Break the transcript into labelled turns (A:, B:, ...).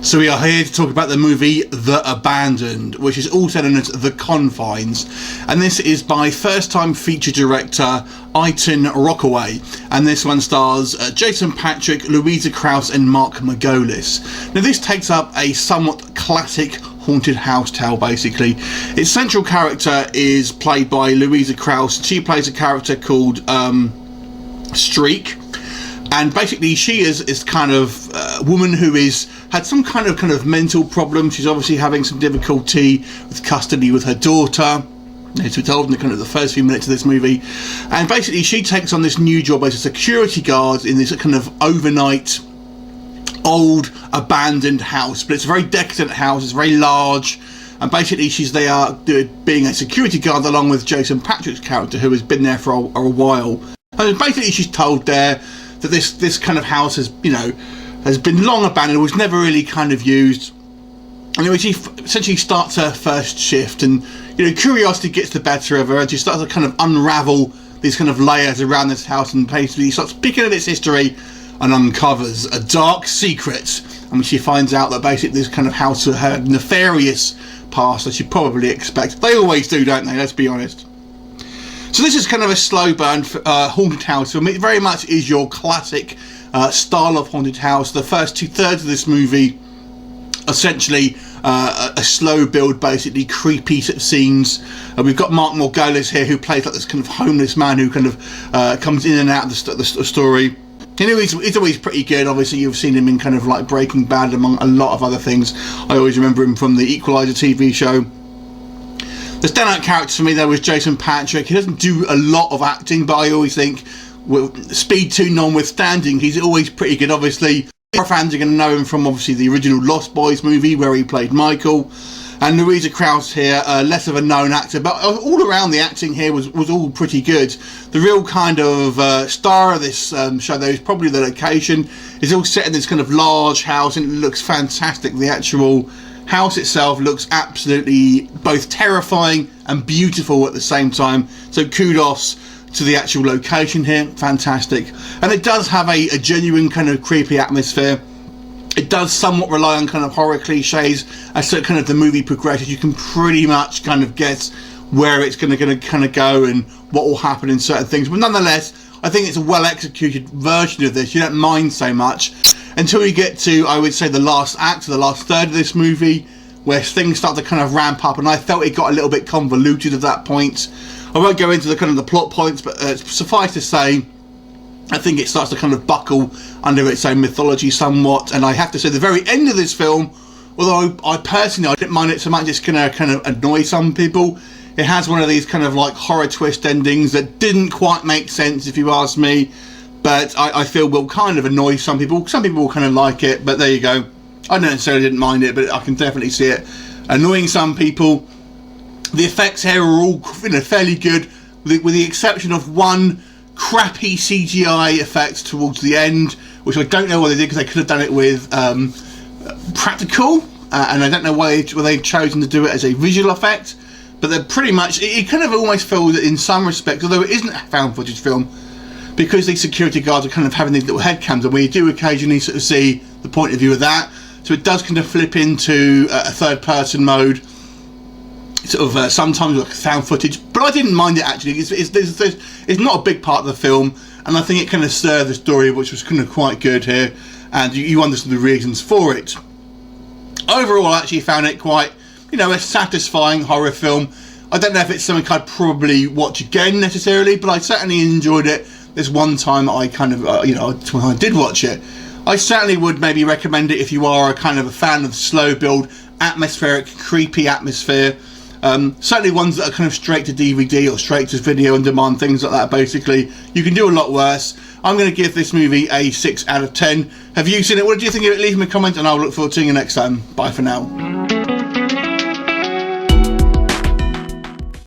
A: So we are here to talk about the movie The Abandoned, which is also known as The Confines, and this is by first-time feature director Aiton Rockaway, and this one stars Jason Patric, Louisa Krause and Mark Margolis. Now this takes up a somewhat classic haunted house tale basically. Its central character is played by Louisa Krause. She plays a character called Streak. And basically she is kind of a woman who had some kind of mental problem. She's obviously having some difficulty with custody with her daughter. It's told in the first few minutes of this movie. And basically she takes on this new job as a security guard in this kind of overnight old abandoned house. But it's a very decadent house, it's very large. And basically she's there being a security guard along with Jason Patric's character, who has been there for a while. And basically she's told there that this kind of house has been long abandoned, was never really kind of used. Anyway, she essentially starts her first shift, and curiosity gets the better of her, and she starts to kind of unravel these kind of layers around this house, and basically starts picking at its history and uncovers a dark secret. And she finds out that basically this kind of house had a nefarious past, as you probably expect. They always do, don't they? Let's be honest. So this is kind of a slow burn haunted house film. It very much is your classic style of haunted house. The first 2/3 of this movie, essentially a slow build, basically creepy scenes. We've got Mark Margolis here, who plays like this kind of homeless man who kind of comes in and out of the story. He's always pretty good. Obviously you've seen him in kind of like Breaking Bad, among a lot of other things. I always remember him from the Equalizer TV show. The standout character for me there was Jason Patric. He doesn't do a lot of acting, but I always think, Speed 2 notwithstanding, he's always pretty good. Obviously, our fans are going to know him from obviously the original Lost Boys movie where he played Michael. And Louisa Krause here, less of a known actor, but all around the acting here was all pretty good. The real kind of star of this show though is probably the location. It's all set in this kind of large house and it looks fantastic. The actual house itself looks absolutely both terrifying and beautiful at the same time, so kudos to the actual location here. Fantastic. And it does have a genuine kind of creepy atmosphere. It does somewhat rely on kind of horror cliches as to kind of the movie progresses. You can pretty much kind of guess where it's going to kind of go and what will happen in certain things, but nonetheless I think it's a well executed version of this. You don't mind so much until you get to, I would say, the last act, the last third of this movie, where things start to kind of ramp up, and I felt it got a little bit convoluted at that point. I won't go into the kind of the plot points, but suffice to say, I think it starts to kind of buckle under its own mythology somewhat. And I have to say, the very end of this film, although I personally didn't mind it so much, it's going to kind of annoy some people. It has one of these kind of like horror twist endings that didn't quite make sense, if you ask me. But I feel will kind of annoy some people. Some people will kind of like it, but there you go. I don't necessarily didn't mind it, but I can definitely see it annoying some people. The effects here are all fairly good, with the exception of one crappy CGI effect towards the end, which I don't know what they did, because they could have done it with practical, and I don't know why they've chosen to do it as a visual effect. But they're pretty much, it kind of almost feels in some respects, although it isn't a found footage film, because these security guards are kind of having these little head cams, and we do occasionally sort of see the point of view of that. So it does kind of flip into a third person mode, sort of sometimes like found footage, but I didn't mind it actually. It's not a big part of the film, and I think it kind of served the story, which was kind of quite good here, and you understood the reasons for it. Overall, I actually found it quite, a satisfying horror film. I don't know if it's something I'd probably watch again necessarily, but I certainly enjoyed it this one time I kind of, when I did watch it. I certainly would maybe recommend it if you are a kind of a fan of slow build, atmospheric, creepy atmosphere. Certainly ones that are kind of straight to DVD or straight to video on demand, things like that basically. You can do a lot worse. I'm going to give this movie a 6 out of 10. Have you seen it? What do you think of it? Leave me a comment and I'll look forward to seeing you next time. Bye for now.